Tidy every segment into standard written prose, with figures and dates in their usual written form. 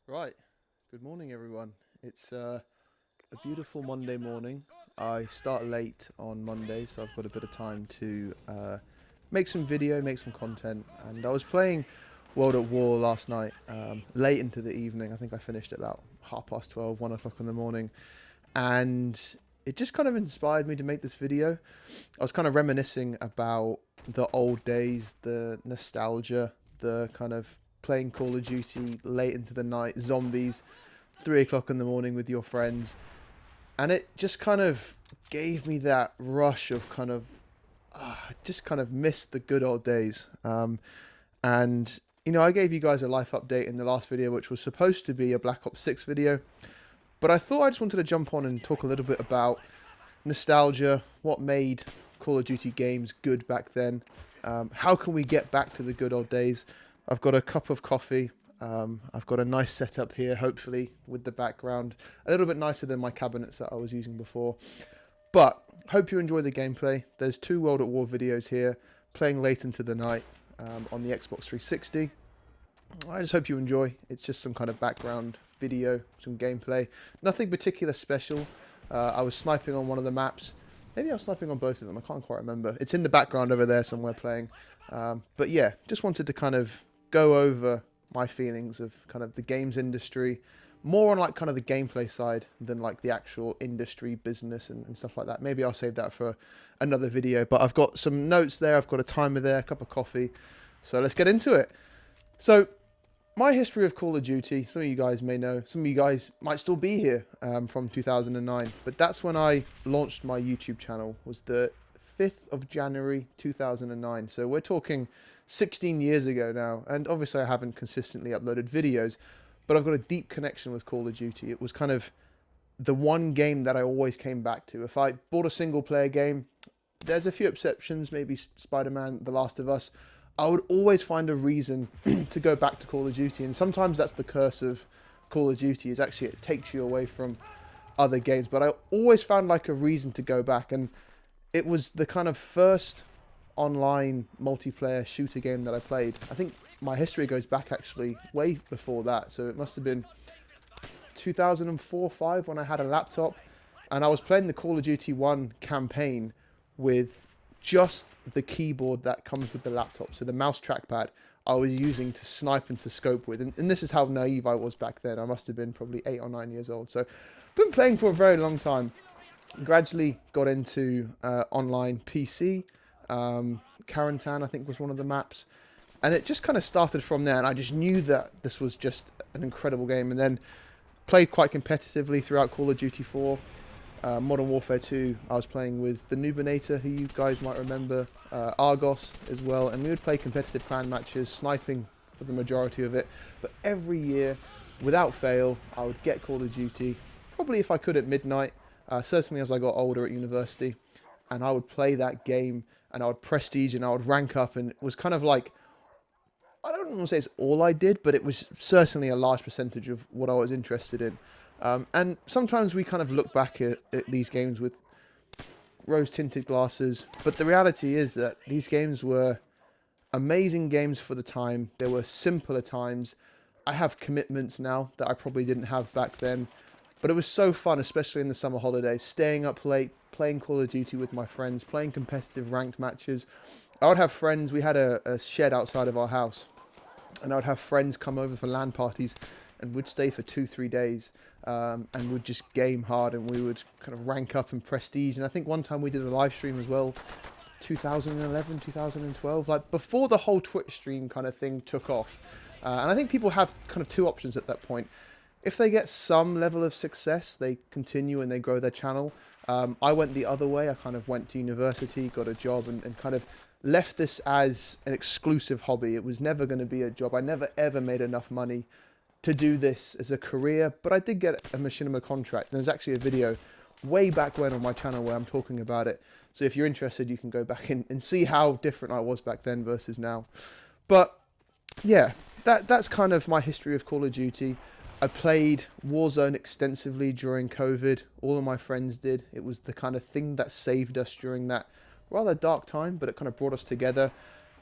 Right. Good morning, everyone. It's a beautiful Monday morning. I start late on Monday, so I've got a bit of time to make some video, make some content. And I was playing World at War last night, late into the evening. I think I finished at about 12:30, 1 o'clock in the morning. And it just kind of inspired me to make this video. I was kind of reminiscing about the old days, the nostalgia, the kind of playing Call of Duty late into the night, zombies, 3 o'clock in the morning with your friends. And it just kind of gave me that rush of kind of, just kind of missed the good old days. And, I gave you guys a life update in the last video, which was supposed to be a Black Ops 6 video. But I thought I just wanted to jump on and talk a little bit about nostalgia, what made Call of Duty games good back then. How can we get back to the good old days? I've got a cup of coffee. I've got a nice setup here, hopefully, with the background. A little bit nicer than my cabinets that I was using before. But hope you enjoy the gameplay. There's 2 World at War videos here, playing late into the night on the Xbox 360. I just hope you enjoy. It's just some kind of background video, some gameplay. Nothing particular special. I was sniping on one of the maps. Maybe I was sniping on both of them. I can't quite remember. It's in the background over there somewhere playing. But yeah, just wanted to kind of go over my feelings of kind of the games industry, more on like kind of the gameplay side than like the actual industry business and stuff like that. Maybe I'll save that for another video. But I've got some notes there. I've got a timer there, a cup of coffee. So let's get into it. So my history of Call of Duty, some of you guys may know, some of you guys might still be here from 2009, but that's when I launched my YouTube channel, was the 5th of January 2009. So we're talking 16 years ago now, and obviously I haven't consistently uploaded videos, but I've got a deep connection with Call of Duty. It was kind of the one game that I always came back to. If I bought a single player game, there's a few exceptions, maybe Spider-Man, The Last of Us, I would always find a reason to go back to Call of Duty. And sometimes that's the curse of Call of Duty, is actually it takes you away from other games. But I always found like a reason to go back. And it was the kind of first online multiplayer shooter game that I played. I think my history goes back actually way before that. So it must have been 2004-05 when I had a laptop. And I was playing the Call of Duty 1 campaign with just the keyboard that comes with the laptop. So the mouse trackpad I was using to snipe and to scope with. And this is how naive I was back then. I must have been probably 8 or 9 years old. So been playing for a very long time. Gradually got into online PC. Karantan, I think, was one of the maps. And it just kind of started from there. And I just knew that this was just an incredible game. And then played quite competitively throughout Call of Duty 4. Modern Warfare 2, I was playing with the Nubinator, who you guys might remember, Argos as well, and we would play competitive clan matches, sniping for the majority of it. But every year, without fail, I would get Call of Duty, probably if I could at midnight, certainly as I got older at university, and I would play that game, and I would prestige, and I would rank up, and it was kind of like, I don't want to say it's all I did, but it was certainly a large percentage of what I was interested in. And sometimes we kind of look back at these games with rose-tinted glasses, but the reality is that these games were amazing games for the time. They were simpler times. I have commitments now that I probably didn't have back then, but it was so fun, especially in the summer holidays, staying up late, playing Call of Duty with my friends, playing competitive ranked matches. I would have friends. We had a shed outside of our house, and I would have friends come over for LAN parties, and we'd stay for 2-3 days, and would just game hard, and we would kind of rank up in prestige. And I think one time we did a live stream as well, 2011, 2012, like before the whole Twitch stream kind of thing took off. And I think people have kind of 2 options at that point. If they get some level of success, they continue and they grow their channel. I went the other way. I kind of went to university, got a job, and kind of left this as an exclusive hobby. It was never going to be a job. I never ever made enough money to do this as a career, but I did get a machinima contract. And there's actually a video way back when on my channel where I'm talking about it. So if you're interested, you can go back and see how different I was back then versus now. But yeah, that's kind of my history of Call of Duty. I played Warzone extensively during COVID. All of my friends did. It was the kind of thing that saved us during that rather dark time, but it kind of brought us together.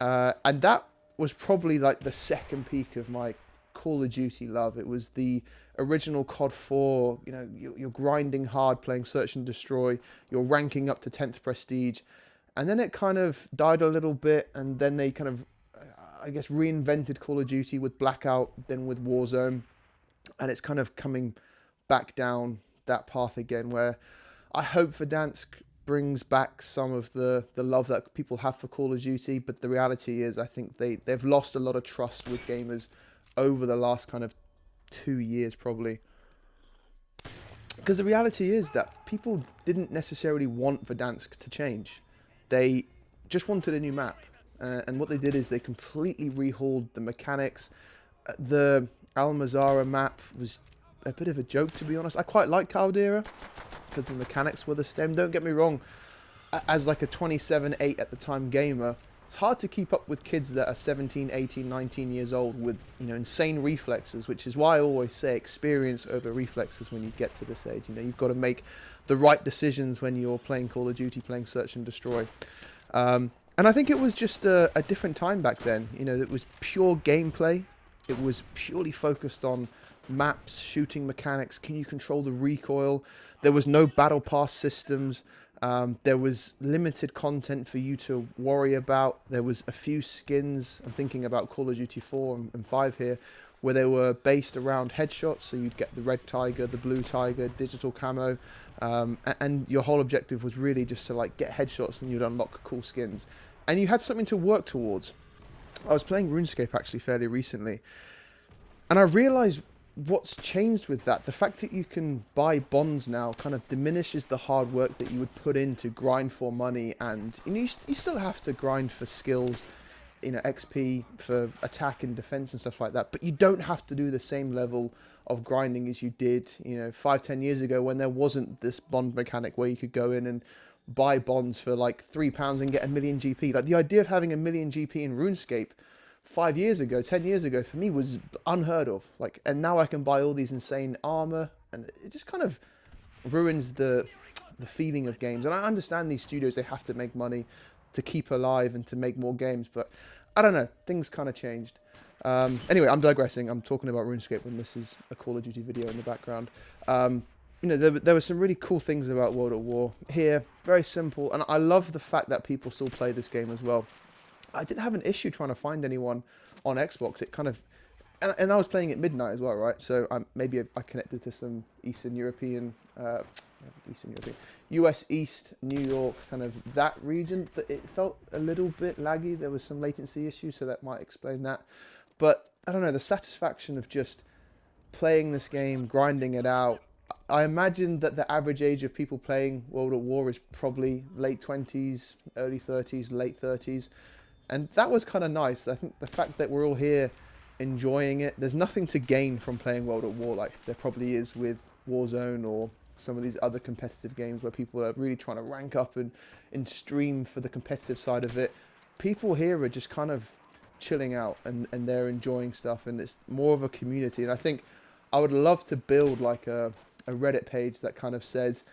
And that was probably like the second peak of my Call of Duty love. It was the original COD 4. You know, you're grinding hard, playing Search and Destroy. You're ranking up to 10th Prestige. And then it kind of died a little bit, and then they kind of, I guess, reinvented Call of Duty with Blackout, then with Warzone. And it's kind of coming back down that path again, where I hope Verdansk brings back some of the love that people have for Call of Duty. But the reality is, I think they've lost a lot of trust with gamers over the last kind of 2 years, probably. Because the reality is that people didn't necessarily want Verdansk to change. They just wanted a new map. And what they did is they completely rehauled the mechanics. The Al-Mazrah map was a bit of a joke, to be honest. I quite like Caldera because the mechanics were the same. Don't get me wrong, as like a 27-8 at the time gamer, it's hard to keep up with kids that are 17, 18, 19 years old with, you know, insane reflexes, which is why I always say experience over reflexes when you get to this age. You know, you've got to make the right decisions when you're playing Call of Duty, playing Search and Destroy. And I think it was just a different time back then. You know, it was pure gameplay. It was purely focused on maps, shooting mechanics. Can you control the recoil? There was no battle pass systems. There was limited content for you to worry about. There was a few skins. I'm thinking about Call of Duty 4 and 5 here, where they were based around headshots. So you'd get the red tiger, the blue tiger, digital camo. And your whole objective was really just to like get headshots and you'd unlock cool skins. And you had something to work towards. I was playing RuneScape actually fairly recently. And I realized what's changed with that. The fact that you can buy bonds now kind of diminishes the hard work that you would put in to grind for money. And you still have to grind for skills, you know, XP for attack and defense and stuff like that. But you don't have to do the same level of grinding as you did, you know, 5-10 years ago when there wasn't this bond mechanic where you could go in and buy bonds for like £3 and get 1,000,000 GP. Like the idea of having 1,000,000 GP in RuneScape 5 years ago, 10 years ago, for me was unheard of. Like, and now I can buy all these insane armor, and it just kind of ruins the feeling of games. And I understand these studios, they have to make money to keep alive and to make more games, but I don't know, things kind of changed. Anyway, I'm digressing. I'm talking about RuneScape when this is a Call of Duty video in the background. You know, there were some really cool things about World at War here. Very simple, and I love the fact that people still play this game as well. I didn't have an issue trying to find anyone on Xbox. It kind of, and I was playing at midnight as well, right? So maybe I connected to some Eastern European, US East, New York, kind of that region. It felt a little bit laggy. There was some latency issues, so that might explain that. But I don't know, the satisfaction of just playing this game, grinding it out. I imagine that the average age of people playing World at War is probably late 20s, early 30s, late 30s. And that was kind of nice. I think the fact that we're all here enjoying it, there's nothing to gain from playing World at War like there probably is with Warzone or some of these other competitive games where people are really trying to rank up and stream for the competitive side of it. People here are just kind of chilling out and they're enjoying stuff, and it's more of a community. And I think I would love to build like a Reddit page that kind of says,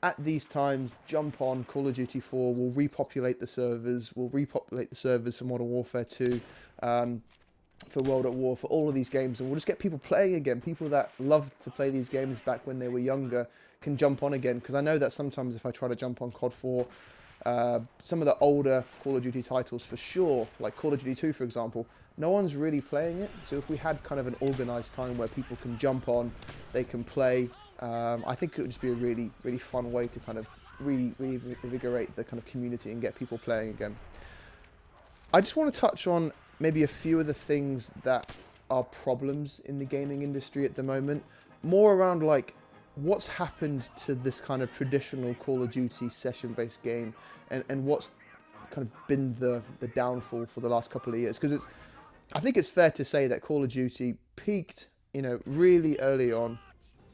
at these times, jump on Call of Duty 4, we'll repopulate the servers for Modern Warfare 2, for World at War, for all of these games, and we'll just get people playing again. People that loved to play these games back when they were younger can jump on again, because I know that sometimes if I try to jump on COD 4, some of the older Call of Duty titles for sure, like Call of Duty 2 for example, no one's really playing it. So if we had kind of an organised time where people can jump on, they can play, I think it would just be a really, really fun way to kind of reinvigorate the kind of community and get people playing again. I just want to touch on maybe a few of the things that are problems in the gaming industry at the moment. More around like what's happened to this kind of traditional Call of Duty session-based game, and what's kind of been the downfall for the last couple of years. Because I think it's fair to say that Call of Duty peaked, you know, really early on,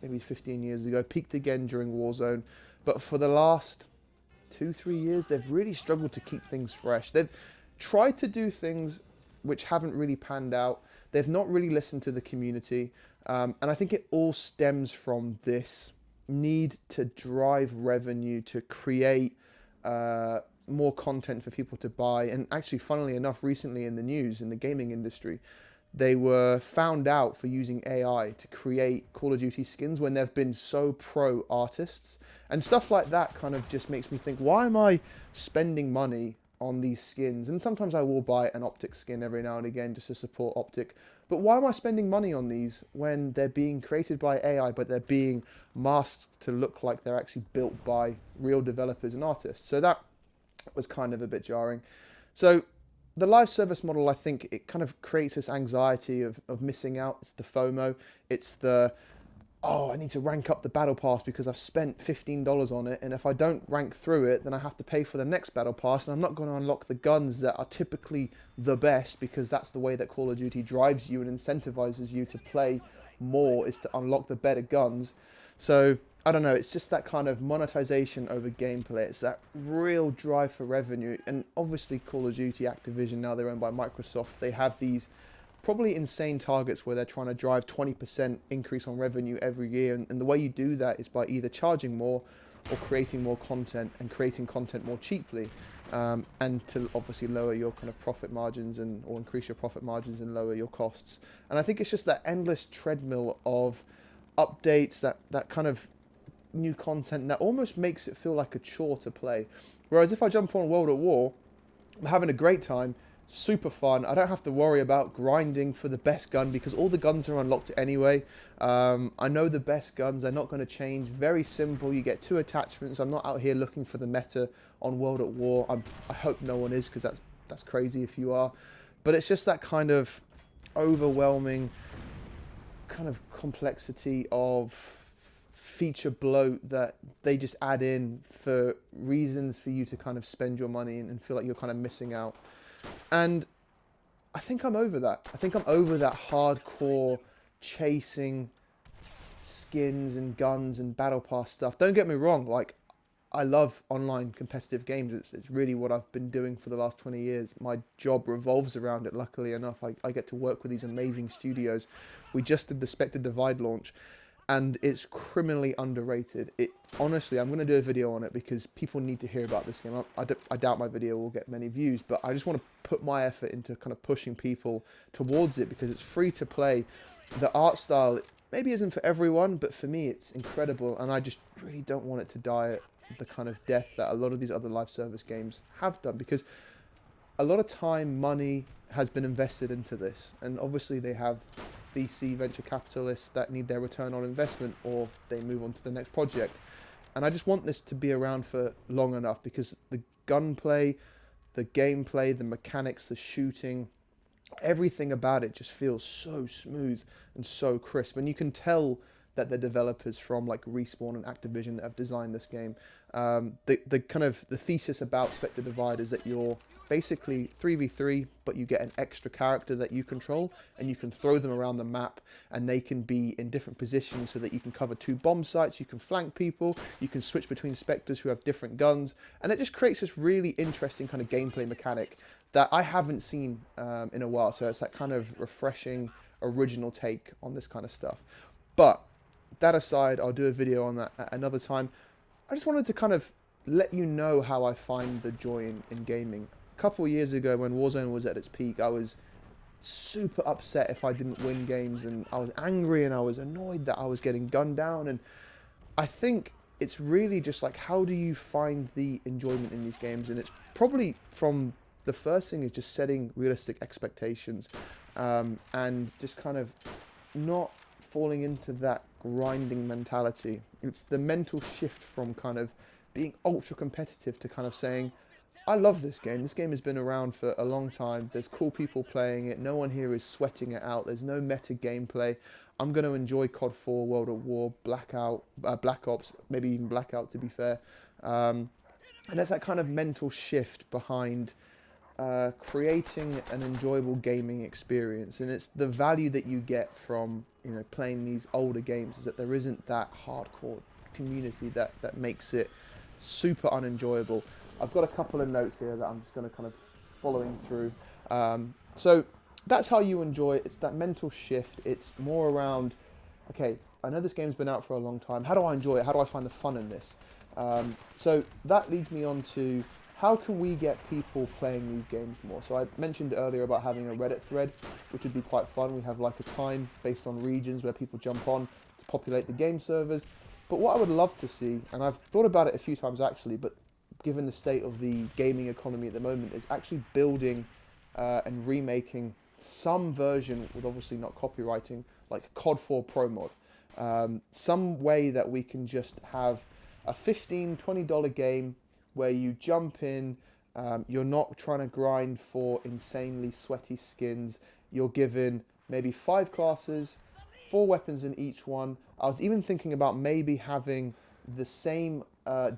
maybe 15 years ago, peaked again during Warzone, but for the last 2-3 years, they've really struggled to keep things fresh. They've tried to do things which haven't really panned out. They've not really listened to the community, and I think it all stems from this need to drive revenue, to create more content for people to buy. And actually, funnily enough, recently in the news, in the gaming industry, they were found out for using AI to create Call of Duty skins when they've been so pro artists. And stuff like that kind of just makes me think, why am I spending money on these skins? And sometimes I will buy an Optic skin every now and again just to support Optic. But why am I spending money on these when they're being created by AI, but they're being masked to look like they're actually built by real developers and artists? So that was kind of a bit jarring. So the live service model, I think it kind of creates this anxiety of missing out. It's the FOMO. It's the, oh, I need to rank up the battle pass because I've spent $15 on it, and if I don't rank through it, then I have to pay for the next battle pass, and I'm not going to unlock the guns that are typically the best, because that's the way that Call of Duty drives you and incentivizes you to play more, is to unlock the better guns. So I don't know, it's just that kind of monetization over gameplay. It's that real drive for revenue. And obviously Call of Duty, Activision, now they're owned by Microsoft, they have these probably insane targets where they're trying to drive 20% increase on revenue every year. And the way you do that is by either charging more or creating more content, and creating content more cheaply. And to obviously lower your kind of profit margins, or increase your profit margins and lower your costs. And I think it's just that endless treadmill of updates, that kind of new content that almost makes it feel like a chore to play. Whereas if I jump on World at War, I'm having a great time, super fun. I don't have to worry about grinding for the best gun because all the guns are unlocked anyway. I know the best guns, they're not going to change. Very simple. You get 2 attachments. I'm not out here looking for the meta on World at War. I hope no one is, because that's crazy if you are. But it's just that kind of overwhelming kind of complexity of feature bloat that they just add in for reasons for you to kind of spend your money and feel like you're kind of missing out. And I think I'm over that. I think I'm over that hardcore chasing skins and guns and battle pass stuff. Don't get me wrong, like, I love online competitive games. It's really what I've been doing for the last 20 years. My job revolves around it, luckily enough. I get to work with these amazing studios. We just did the Spectre Divide launch, and it's criminally underrated. Honestly, I'm going to do a video on it because people need to hear about this game. I doubt my video will get many views, but I just want to put my effort into kind of pushing people towards it because it's free to play. The art style maybe isn't for everyone, but for me it's incredible, and I just really don't want it to die the kind of death that a lot of these other live service games have done, because a lot of time, money has been invested into this, and obviously they have VC venture capitalists that need their return on investment, or they move on to the next project. And I just want this to be around for long enough, because the gunplay, the gameplay, the mechanics, the shooting, everything about it just feels so smooth and so crisp, and you can tell that the developers from like Respawn and Activision that have designed this game. The kind of the thesis about Spectre Divide is that you're basically 3v3, but you get an extra character that you control, and you can throw them around the map, and they can be in different positions so that you can cover 2 bomb sites, you can flank people, you can switch between Spectres who have different guns, and it just creates this really interesting kind of gameplay mechanic that I haven't seen in a while. So it's that kind of refreshing, original take on this kind of stuff. But that aside, I'll do a video on that at another time. I just wanted to kind of let you know how I find the joy in gaming. A couple of years ago, when Warzone was at its peak, I was super upset if I didn't win games, and I was angry and I was annoyed that I was getting gunned down. And I think it's really just like, how do you find the enjoyment in these games? And it's probably from the first thing is just setting realistic expectations, and just kind of not falling into that grinding mentality. It's the mental shift from kind of being ultra competitive to kind of saying, I love this game. This game has been around for a long time. There's cool people playing it. No one here is sweating it out. There's no meta gameplay. I'm going to enjoy COD 4, World at War, Black Ops, maybe even Blackout, to be fair. And there's that kind of mental shift behind creating an enjoyable gaming experience, and it's the value that you get from, you know, playing these older games, is that there isn't that hardcore community that makes it super unenjoyable. I've got a couple of notes here that I'm just going to kind of following through. So that's how you enjoy it. It's that mental shift. It's more around, okay, I know this game's been out for a long time. How do I enjoy it? How do I find the fun in this? So that leads me on to how can we get people playing these games more? So I mentioned earlier about having a Reddit thread, which would be quite fun. We have like a time based on regions where people jump on to populate the game servers. But what I would love to see, and I've thought about it a few times actually, but given the state of the gaming economy at the moment, is actually building and remaking some version, with obviously not copywriting, like COD 4 Pro Mod. Some way that we can just have a $15, $20 game where you jump in, you're not trying to grind for insanely sweaty skins. You're given maybe 5 classes, 4 weapons in each one. I was even thinking about maybe having the same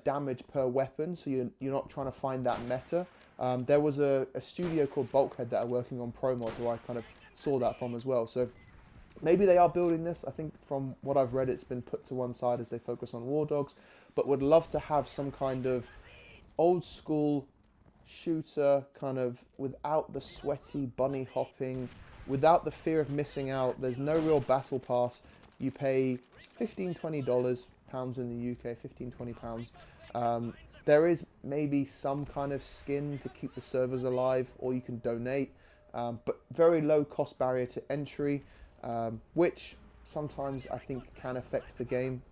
damage per weapon, so you're not trying to find that meta. There was a studio called Bulkhead that are working on Pro Mod, who I kind of saw that from as well. So maybe they are building this. I think from what I've read, it's been put to one side as they focus on War Dogs, but would love to have some kind of old school shooter, kind of without the sweaty bunny hopping, without the fear of missing out. There's no real battle pass. You pay $15, $20 pounds in the UK, 15, 20 pounds. There is maybe some kind of skin to keep the servers alive, or you can donate, but very low cost barrier to entry, which sometimes I think can affect the game.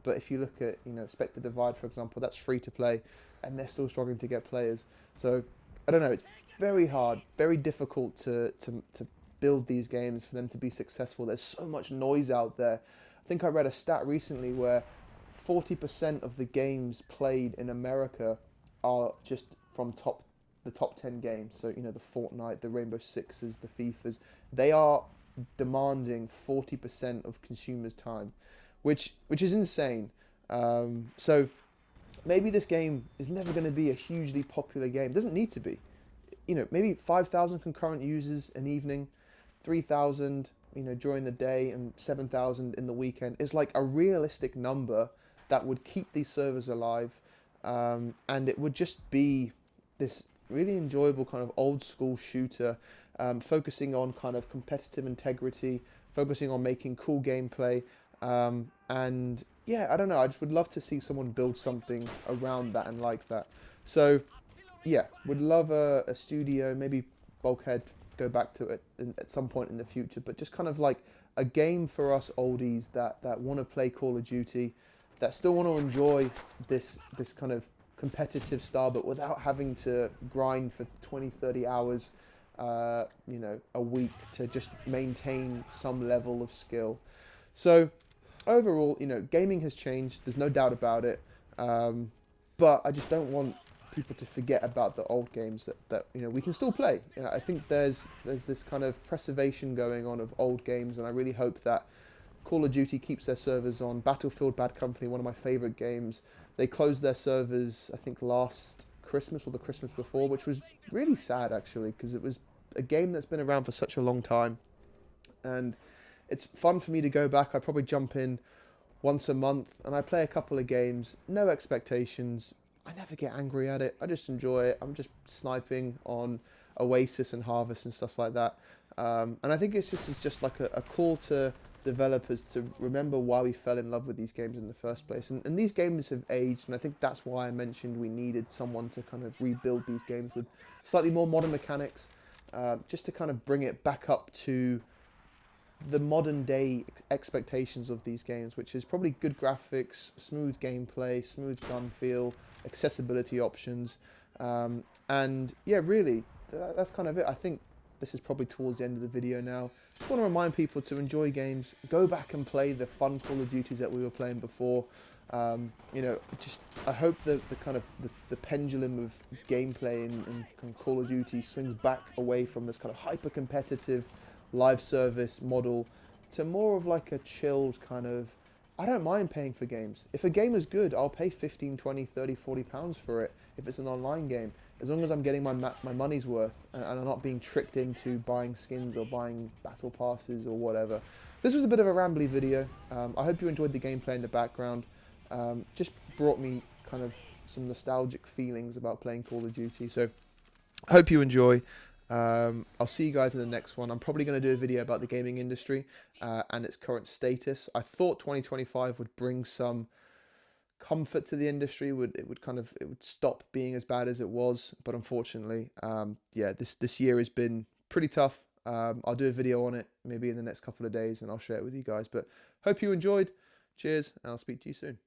But if you look at, Spectre Divide, for example, that's free to play, and they're still struggling to get players. So I don't know. It's very hard, very difficult to build these games for them to be successful. There's so much noise out there. I think I read a stat recently where 40% of the games played in America are just from the top 10 games. So, the Fortnite, the Rainbow Sixes, the FIFAs, they are demanding 40% of consumers' time, which is insane. So maybe this game is never going to be a hugely popular game. It doesn't need to be. Maybe 5,000 concurrent users an evening, 3,000, during the day, and 7,000 in the weekend is like a realistic number that would keep these servers alive, and it would just be this really enjoyable kind of old school shooter, focusing on kind of competitive integrity, focusing on making cool gameplay, and yeah, I don't know, I just would love to see someone build something around that and like that. So yeah, would love a studio, maybe Bulkhead go back to it at some point in the future, but just kind of like a game for us oldies that want to play Call of Duty, that still want to enjoy this kind of competitive style, but without having to grind for 20, 30 hours, a week to just maintain some level of skill. So overall, gaming has changed. There's no doubt about it. But I just don't want people to forget about the old games that we can still play. I think there's this kind of preservation going on of old games, and I really hope that Call of Duty keeps their servers on. Battlefield Bad Company, one of my favorite games, they closed their servers, I think last Christmas or the Christmas before, which was really sad actually, because it was a game that's been around for such a long time, and it's fun for me to go back. I probably jump in once a month and I play a couple of games, no expectations. I never get angry at it. I just enjoy it. I'm just sniping on Oasis and Harvest and stuff like that. And I think it's just like a call to developers to remember why we fell in love with these games in the first place. And these games have aged, and I think that's why I mentioned we needed someone to kind of rebuild these games with slightly more modern mechanics, just to kind of bring it back up to the modern day expectations of these games, which is probably good graphics, smooth gameplay, smooth gun feel, accessibility options, and yeah, really, that's kind of it. I think this is probably towards the end of the video now. I want to remind people to enjoy games, go back and play the fun Call of Duties that we were playing before. I hope the kind of the pendulum of gameplay in Call of Duty swings back away from this kind of hyper competitive live service model to more of like a chilled kind of, I don't mind paying for games. If a game is good, I'll pay 15, 20, 30, 40 pounds for it if it's an online game, as long as I'm getting my money's worth and I'm not being tricked into buying skins or buying battle passes or whatever. This was a bit of a rambly video. I hope you enjoyed the gameplay in the background. Just brought me kind of some nostalgic feelings about playing Call of Duty. So I hope you enjoy. I'll see you guys in the next one. I'm probably going to do a video about the gaming industry and its current status. I thought 2025 would bring some comfort to the industry, it would stop being as bad as it was. But unfortunately, yeah, this year has been pretty tough. I'll do a video on it maybe in the next couple of days, and I'll share it with you guys. But hope you enjoyed. Cheers, and I'll speak to you soon.